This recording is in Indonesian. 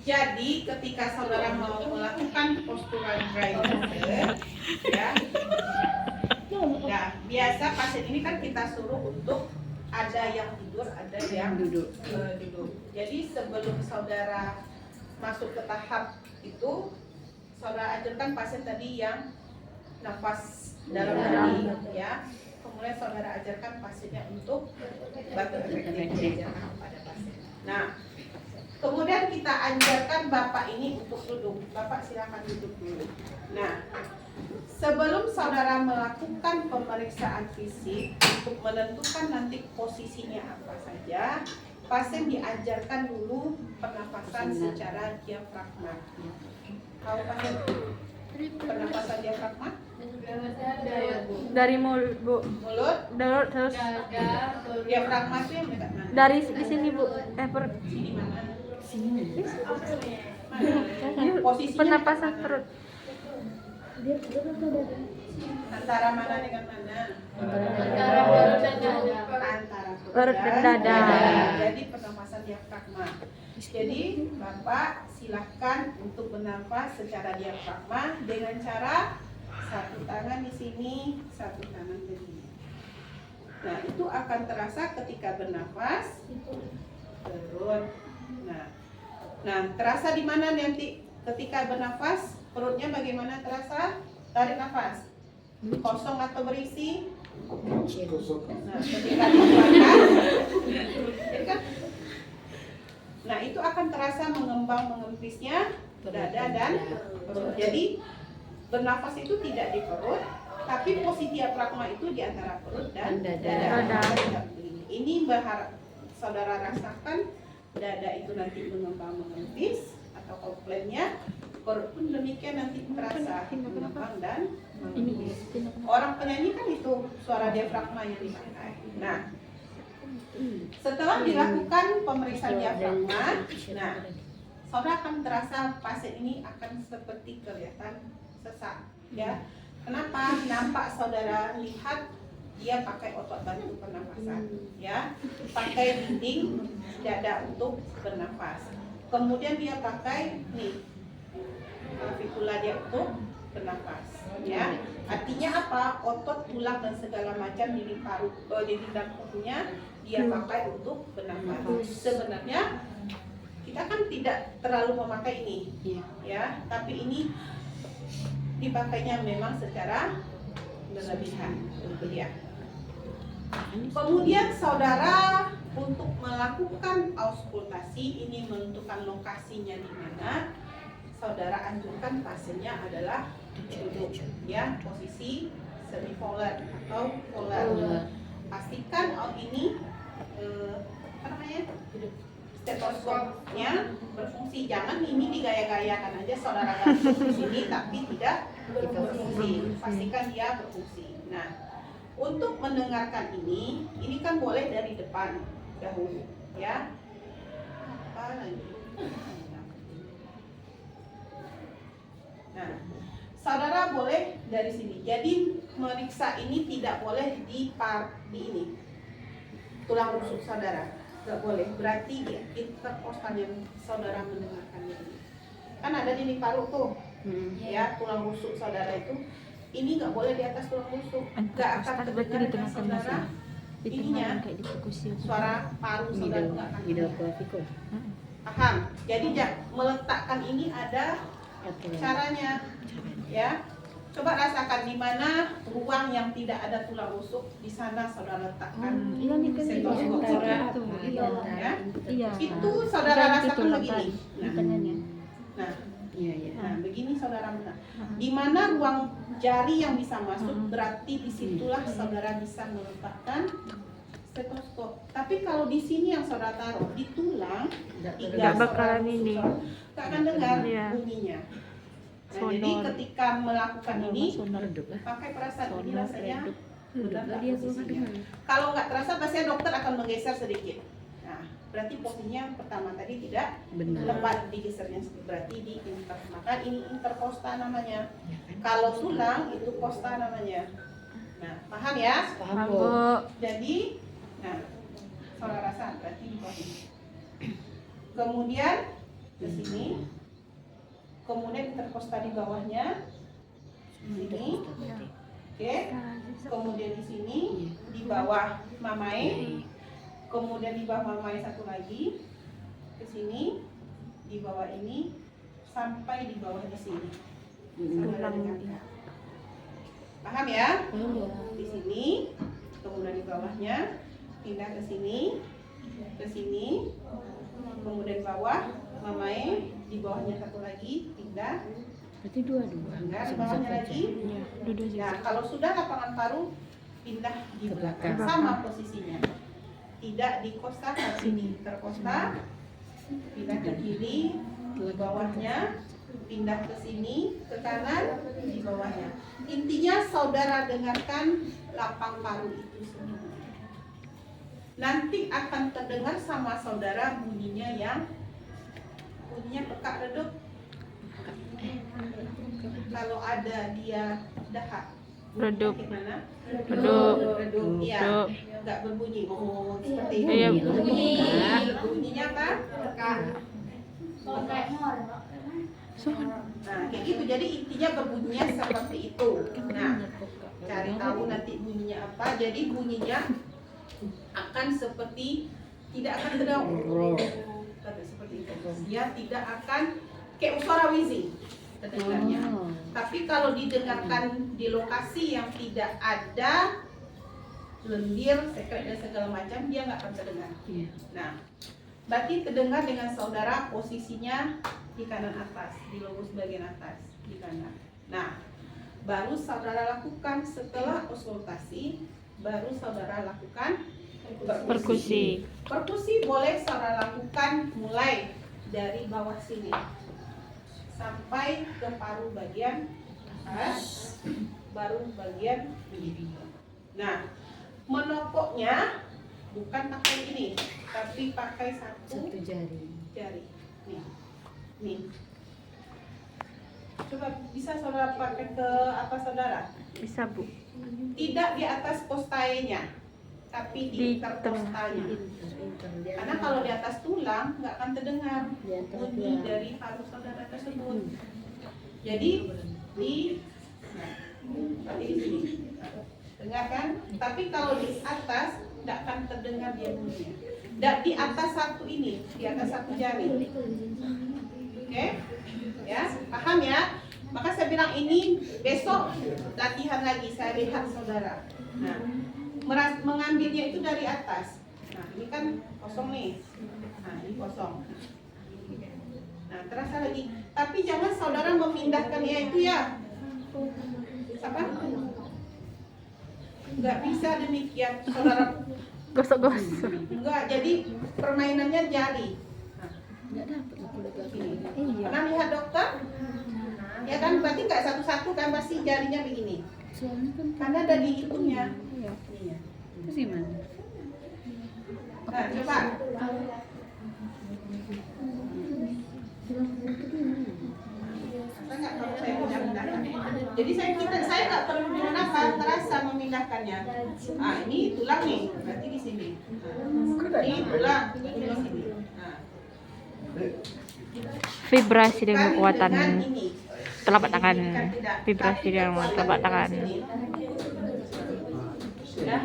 Jadi ketika saudara mau melakukan postural dry ya, nah biasa pasien ini kan kita suruh untuk ada yang tidur, ada yang duduk. Jadi sebelum saudara masuk ke tahap itu, saudara ajarkan pasien tadi yang nafas dalam tadi, ya. Kemudian saudara ajarkan pasiennya untuk batuk efektif diajarkan pada pasien. Nah, kemudian kita ajarkan Bapak ini untuk duduk. Bapak silakan duduk dulu. Nah, sebelum saudara melakukan pemeriksaan fisik untuk menentukan nanti posisinya apa saja, pasien diajarkan dulu pernapasan secara diafragma. Tahu pasien pernapasan diafragma? Dari mulut, Bu. Mulut, Terus diafragma itu yang dekat mana? dari di sini, Bu. Sini mana? Sini. Mana? Posisinya Pernapasan dekat mana? perut. Antara mana dengan mana? Antara perut dan dada. Antara Perut dan dada. Jadi pernapasan diafragma. Jadi Bapak silahkan untuk bernafas secara diafragma dengan cara satu tangan di sini, satu tangan di sini. Nah, itu akan terasa ketika bernafas. Perut. Nah, terasa di mana nanti ketika bernafas? Perutnya bagaimana terasa? Tarik nafas. Kosong atau berisi? Nah, ketika dikeluarkan, jadi kan? Nah, itu akan terasa mengembang mengempisnya dada dan perut. Jadi bernafas itu tidak di perut, tapi posisi diafragma itu di antara perut dan dada. Ini berharap saudara rasakan dada itu nanti mengembang mengempis atau komplainnya, perut pun demikian nanti terasa mengembang dan mengempis. Orang penyanyi kan itu suara diafragma yang dipakai. Nah, setelah dilakukan pemeriksaan diafragma, nah, saudara akan terasa pasien ini akan seperti kelihatan sesak, ya. Kenapa? Nampak saudara lihat dia pakai otot bantu pernapasan, ya, pakai dinding dada untuk bernafas. Kemudian dia pakai nih clavicula dia untuk bernafas, ya. Artinya apa? Otot, tulang dan segala macam di paru, di dalam tubuhnya dia pakai untuk bernafas. Sebenarnya kita kan tidak terlalu memakai ini, ya, tapi ini dipakainya memang secara berlebihan, ya. Kemudian saudara untuk melakukan auskultasi ini menentukan lokasinya di mana, saudara anjurkan pasiennya adalah duduk, ya, posisi semipolar atau polar. Pastikan ini apa namanya, stetoskopnya berfungsi. Jangan ini digaya-gayakan aja saudara gantung di sini tapi tidak berfungsi. Pastikan dia berfungsi. Nah, untuk mendengarkan ini kan boleh dari depan dahulu, ya. Apa lagi? Nah, saudara boleh dari sini. Jadi meriksa ini tidak boleh di ini tulang rusuk saudara, nggak boleh. Berarti di interkostal yang saudara mendengarkannya ini kan ada di paru tuh, ya, tulang rusuk saudara itu. Ini nggak boleh di atas tulang rusuk, nggak akan terdengar saudara ininya, suara paru saudara nggak akan terdengar. Paham? Jadi meletakkan ini ada caranya, ya. Coba rasakan di mana ruang yang tidak ada tulang rusuk, di sana saudara letakkan stetoskop saudara, ya. Itu saudara rasakan begini. Nah, begini saudara benar. Di mana ruang jari yang bisa masuk, berarti disitulah saudara bisa meletakkan stetoskop. Tapi kalau di sini yang saudara taruh di tulang, nggak bakalan ini, nggak akan dengar bunyinya. Nah, jadi ketika melakukan ini, pakai perasaan ini rasanya benar nggak posisinya. Kalau nggak terasa, pasti dokter akan menggeser sedikit. Nah, berarti posisinya pertama tadi tidak tepat digesernya, berarti di maka ini interkosta namanya. Kalau tulang itu kosta namanya. Nah, paham ya? Paham, Bu. Jadi, nah, saudara rasa berarti di bawah ini. Kemudian ke sini. Kemudian interkosta di bawahnya sini. Oke. Kemudian di sini di bawah mamae. Kemudian di bawah mamae satu lagi ke sini, di bawah ini sampai di bawah di sini. Saudara dengarkan. Paham ya? Di sini, kemudian di bawahnya pindah ke sini, kemudian bawah mamae, di bawahnya satu lagi pindah. Berarti dua-dua. Pindah di bawahnya lagi. Nah, kalau sudah lapangan paru pindah di belakang sama posisinya. Tidak di kosta tapi di interkosta. Pindah ke kiri, di bawahnya pindah ke sini, ke kanan, di bawahnya. Intinya saudara dengarkan lapang paru itu sendiri. Nanti akan terdengar sama saudara bunyinya pekak redup. Kalau ada dia dahak. Redup. Gimana? Redup. Redup. Iya. Enggak berbunyi. Oh, seperti itu. Iya, Bunyinya apa? Pekak. Nah, kayak gitu. Jadi intinya berbunyinya seperti itu. Nah, cari tahu nanti bunyinya apa. Jadi bunyinya akan seperti tidak akan terdengar seperti itu. Dia tidak akan kayak suara wizi terdengarnya. Tapi kalau didengarkan di lokasi yang tidak ada lendir, sekret dan segala macam, dia nggak akan terdengar. Nah, berarti terdengar dengan saudara posisinya di kanan atas, di lobus bagian atas, di kanan. Nah, baru saudara lakukan setelah auskultasi, baru saudara lakukan perkusi. Perkusi boleh saudara lakukan mulai dari bawah sini sampai ke paru bagian atas, baru bagian ini. Nah, menopoknya bukan pakai ini, tapi pakai satu jari. Nih. Coba bisa saudara pakai ke atas saudara? Bisa, Bu. Tidak di atas postaenya, tapi di interkostalnya. Karena kalau di atas tulang nggak akan terdengar bunyi dari paru saudara tersebut. Jadi seperti di sini, dengar kan? Tapi kalau di atas nggak akan terdengar dia bunyinya. Dan di atas satu ini, di atas satu jari. Oke? Ya, paham ya? Maka saya bilang ini besok latihan lagi, saya lihat saudara. Nah, mengambilnya itu dari atas. Nah, ini kan kosong nih. Nah, ini kosong. Nah, terasa lagi. Tapi jangan saudara memindahkannya itu ya. Apa? Nggak bisa demikian, saudara. Gosok-gosok. Enggak, jadi permainannya jari. Nggak dapat aku Ini. Iya. Pernah lihat dokter? Ya kan, berarti nggak satu-satu kan, pasti jarinya begini. Soalnya kan Karena ada di hitungnya. Iya. Iya. Terus gimana? Nah, coba. Saya nggak tahu saya pindah-pindahkan. Jadi saya nggak perlu dengan apa, terasa memindahkannya. Ah, ini tulang nih, berarti di sini. Nah, ini tulang, berarti di sini. Nah, Vibrasi dengan kali kekuatan dengan ini. telapak tangan. Kan tidak. Vibrasi Tapi dengan kalau telapak ada tangan. di sini, ya.